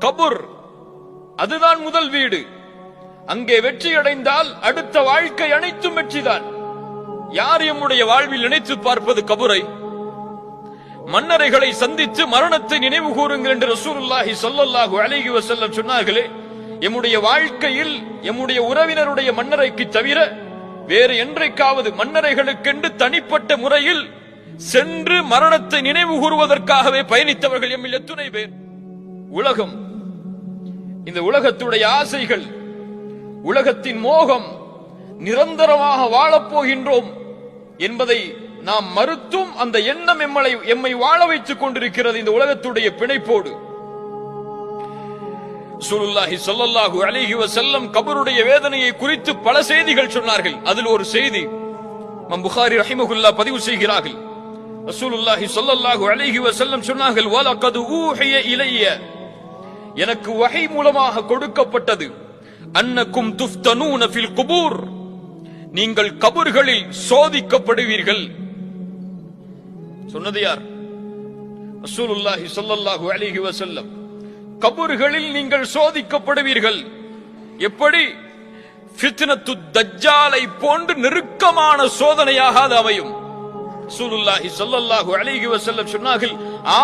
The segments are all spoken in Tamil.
கபுர் அதுதான் முதல் வீடு. அங்கே வெற்றி அடைந்தால் அடுத்த வாழ்க்கை அனைத்தும் வெற்றிதான். யார் எம்முடைய வாழ்வில் நினைத்து பார்ப்பது கபுரை? மன்னரைகளை சந்தித்து மரணத்தை நினைவு கூறுங்கள் என்று ரசூலுல்லாஹி ஸல்லல்லாஹு அலைஹி வஸல்லம் சொன்னார்களே, எம்முடைய வாழ்க்கையில் எம்முடைய உறவினருடைய மன்னரைக்கு தவிர வேறு என்றைக்காவது மன்னரைகளுக்கென்று தனிப்பட்ட முறையில் சென்று மரணத்தை நினைவு கூறுவதற்காகவே பயணித்தவர்கள் எம்மில் எத்துணை பேர்? உலகம், இந்த உலகத்துடைய ஆசைகள், உலகத்தின் மோகம், நிரந்தரமாக வாழப்போகின்றோம் என்பதை நாம் மறுத்தும் அந்த எண்ணம் எம்மை வாழ வைத்துக் கொண்டிருக்கிறது இந்த உலகத்துடைய பிணைப்போடு. ரசூலுல்லாஹி ஸல்லல்லாஹு அலைஹி வஸல்லம் கபருடைய வேதனையை குறித்து பல செய்திகள் சொன்னார்கள். அதில் ஒரு செய்தி இமாம் புகாரி ரஹிமஹுல்லாஹ் பதிவு செய்கிறார்கள். ரசூலுல்லாஹி ஸல்லல்லாஹு அலைஹி வஸல்லம் சொன்னார்கள், வலகத் ஊஹிய இலைய, எனக்கு வஹி மூலமாக கொடுக்கப்பட்டது, அன்னக்கும் துஃப்தனூன ஃபில் குபூர், நீங்கள் கபர்களில் சோதிக்கப்படுவீர்கள். சொன்னது யார்? ரசூலுல்லாஹி ஸல்லல்லாஹு அலைஹி வஸல்லம். கபர்களில் நீங்கள் சோதிக்கப்படுவீர்கள். எப்படி? ஃபித்னத்து தஜ்ஜாலை போன்று நெருக்கமான சோதனையாக அது அமையும். ரசூலுல்லாஹி ஸல்லல்லாஹு அலைஹி வஸல்லம் சொன்னார்கள்,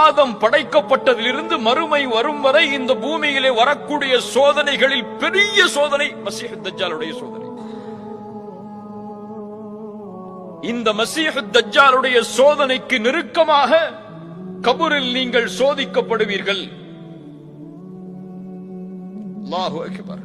ஆதம் படைக்கப்பட்டதிலிருந்து மறுமை வரும் வரை இந்த பூமியிலே வரக்கூடிய சோதனைகளில் பெரிய சோதனை மஸீஹ் தஜ்ஜாலுடைய சோதனை. இந்த மஸீஹ் தஜ்ஜாலுடைய சோதனைக்கு நெருக்கமாக கபரில் நீங்கள் சோதிக்கப்படுவீர்கள். அல்லாஹு அக்பர்.